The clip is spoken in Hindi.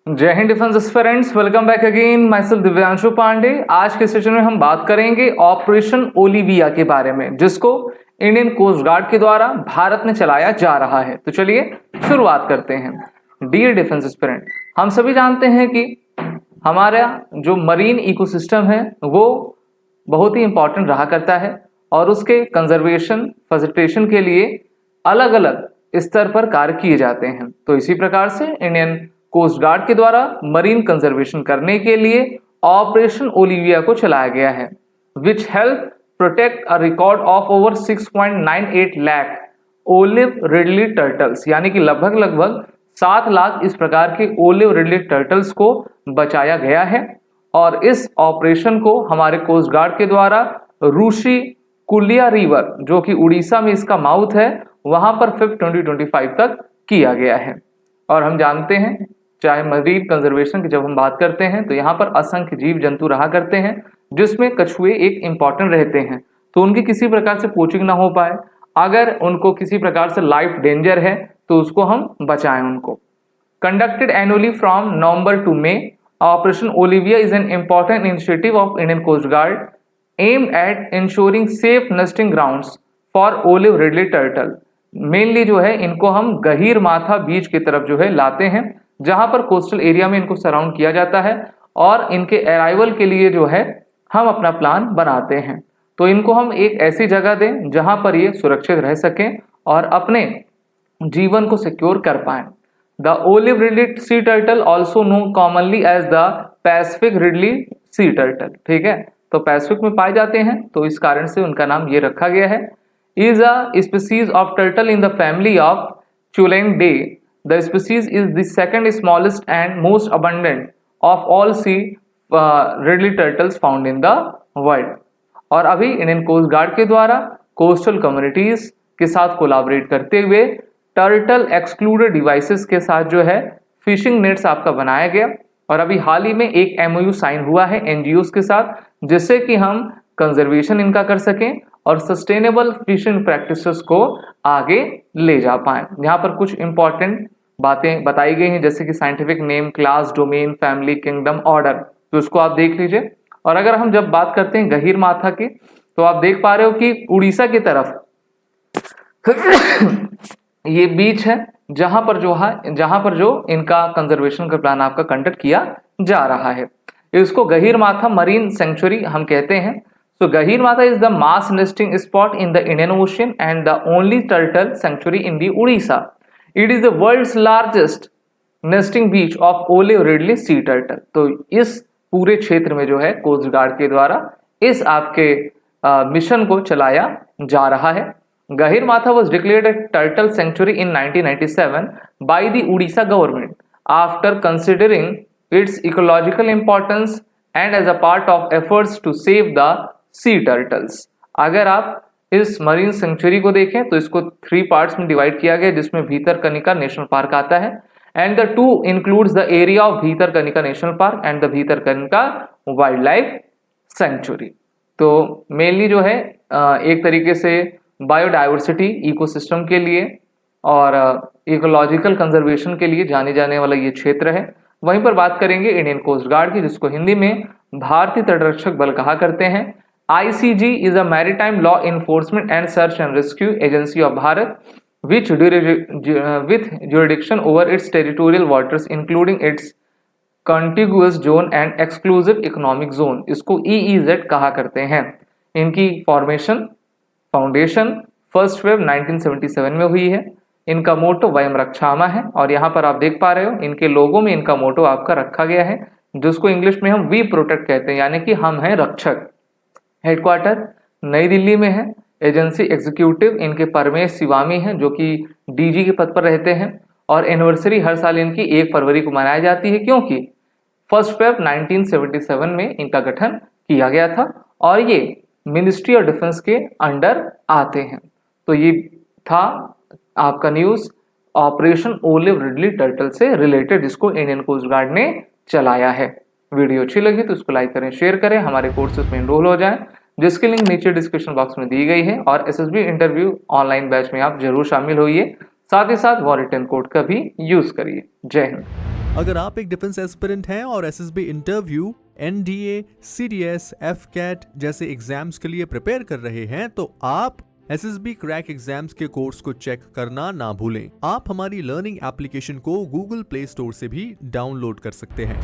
जय हिंद defence aspirants, welcome back again. Myself Divyanshu Pandey. आज के सेशन में हम बात करेंगे ऑपरेशन ओलिविया के बारे में, जिसको इंडियन कोस्ट गार्ड के द्वारा भारत में चलाया जा रहा है। तो चलिए शुरुआत करते हैं। डियर डिफेंस एस्पिरेंट, हम सभी जानते हैं कि हमारा जो मरीन इकोसिस्टम है वो बहुत ही इंपॉर्टेंट रहा करता है और उसके कंजर्वेशन फैसिलिटेशन के लिए अलग अलग स्तर पर कार्य किए जाते हैं। तो इसी प्रकार से इंडियन कोस्ट गार्ड के द्वारा मरीन कंजर्वेशन करने के लिए ऑपरेशन ओलिविया को चलाया गया है, which help protect a record of over 6.98 lakh olive ridley turtles, यानी कि लगभग 7 लाख इस प्रकार के ओलिव रिडली टर्टल्स को बचाया गया है। और इस ऑपरेशन को हमारे कोस्ट गार्ड के द्वारा रूसी कुलिया रिवर, जो कि उड़ीसा में इसका माउथ है, वहां पर 5 2025 तक किया गया है। और हम जानते हैं, चाहे मरीन कंजर्वेशन की जब हम बात करते हैं तो यहाँ पर असंख्य जीव जंतु रहा करते हैं, जिसमें कछुए एक इंपॉर्टेंट रहते हैं। तो उनकी किसी प्रकार से पोचिंग ना हो पाए, अगर उनको किसी प्रकार से लाइफ डेंजर है तो उसको हम बचाएं उनको। Conducted annually from November to May, operation Olivia is an important initiative of Indian Coast Guard aimed at ensuring safe nesting grounds for olive ridley turtle। Mainly जो है इनको हम गहीर माथा बीच की तरफ जो है लाते हैं, जहां पर कोस्टल एरिया में इनको सराउंड किया जाता है और इनके अराइवल के लिए जो है हम अपना प्लान बनाते हैं। तो इनको हम एक ऐसी जगह दें जहां पर ये सुरक्षित रह सकें और अपने जीवन को सिक्योर कर पाएं। The olive ridley sea turtle also known commonly as the Pacific ridley sea turtle, ठीक है, तो पैसिफिक में पाए जाते हैं, तो इस कारण से उनका नाम ये रखा गया है। Is a species of turtle in the family of Cheloniidae. The species is the second smallest and most abundant of all sea ridley turtles found in the world. और अभी इंडियन कोस्ट गार्ड के द्वारा कोस्टल कम्युनिटीज के साथ कोलाबरेट करते हुए टर्टल एक्सक्लूडेड डिवाइसेस के साथ जो है फिशिंग नेट्स आपका बनाया गया। और अभी हाल ही में एक MOU साइन हुआ है NGOs के साथ, जिससे कि हम कंजर्वेशन इनका कर सकें और सस्टेनेबल फिशिंग प्रैक्टिसेस को आगे ले जा पाएं। यहाँ पर कुछ इंपॉर्टेंट बातें बताई गई हैं, जैसे कि scientific name, class, domain, family, kingdom, order, तो इसको आप देख लीजिए। और अगर हम जब बात करते हैं गहीर माथा की, तो आप देख पा रहे हो कि उड़ीसा की तरफ ये बीच है जहां पर जो इनका कंजर्वेशन का प्लान आपका कंडक्ट किया जा रहा है। इसको गहीर माथा मरीन सेंचुरी हम कहते हैं। So Gahirmatha is the mass nesting spot in the Indian Ocean and the only turtle sanctuary in the Orissa. It is the world's largest nesting beach of olive ridley sea turtle. तो इस पूरे क्षेत्र में जो है कोस्ट गार्ड के द्वारा इस आपके मिशन को चलाया जा रहा है। गहीर माथा was declared a turtle sanctuary in 1997 by the Odisha government after considering its ecological importance and as a part of efforts to save the sea turtles। अगर आप इस मरीन सेंचुरी को देखें तो इसको 3 पार्ट्स में डिवाइड किया गया, जिसमें भीतरकनिका नेशनल पार्क आता है and the 2 includes the area of Bhitarkanika national park and the Bhitarkanika wild life sanctuary. तो मेनली जो है एक तरीके से बायोडाइवर्सिटी इकोसिस्टम के लिए और इकोलॉजिकल कंजर्वेशन के लिए जाने जाने वाला ये क्षेत्र है। वहीं पर बात करेंगे इंडियन कोस्ट गार्ड की, जिसको हिंदी में भारतीय तटरक्षक बल कहा करते हैं। ICG is a maritime law enforcement and search and rescue agency of Bharat which with jurisdiction over it's territorial waters including it's contiguous zone and exclusive economic zone. इसको EEZ कहा करते हैं। इनकी फॉर्मेशन फाउंडेशन 1 फरवरी 1977 में हुई है। इनका मोटो वयम रक्षामा है और यहाँ पर आप देख पा रहे हो इनके लोगों में इनका मोटो आपका रखा गया है, जिसको इंग्लिश में हम वी प्रोटेक्ट कहते हैं, यानी कि हम हैं रक्षक। हेडक्वार्टर नई दिल्ली में है। एजेंसी एग्जीक्यूटिव इनके परमेश शिवामी हैं, जो कि DG के पद पर रहते हैं। और एनिवर्सरी हर साल इनकी 1 फरवरी को मनाई जाती है, क्योंकि 1 फरवरी 1977 में इनका गठन किया गया था और ये मिनिस्ट्री ऑफ डिफेंस के अंडर आते हैं। तो ये था आपका news operation olive ridley turtle से रिलेटेड, जिसको इंडियन कोस्ट गार्ड ने चलाया है। वीडियो अच्छी लगी तो इसको लाइक करें, शेयर करें, हमारे कोर्सेज में एनरोल हो जाएं, जिसकी लिंक नीचे डिस्क्रिप्शन बॉक्स में दी गई है। और SSB इंटरव्यू ऑनलाइन बैच में आप जरूर शामिल होइए, साथ ही साथ वो रिटन कोड का भी यूज करिए। जय हिंद। अगर आप एक डिफेंस एस्पिरेंट हैं और SSB interview, NDA, CDS, AFCAT जैसे एग्जाम्स के लिए प्रिपेयर कर रहे हैं तो आप एसएसबी क्रैक एग्जाम्स के कोर्स को चेक करना ना भूलें। आप हमारी लर्निंग एप्लीकेशन को गूगल प्ले स्टोर से भी डाउनलोड कर सकते हैं।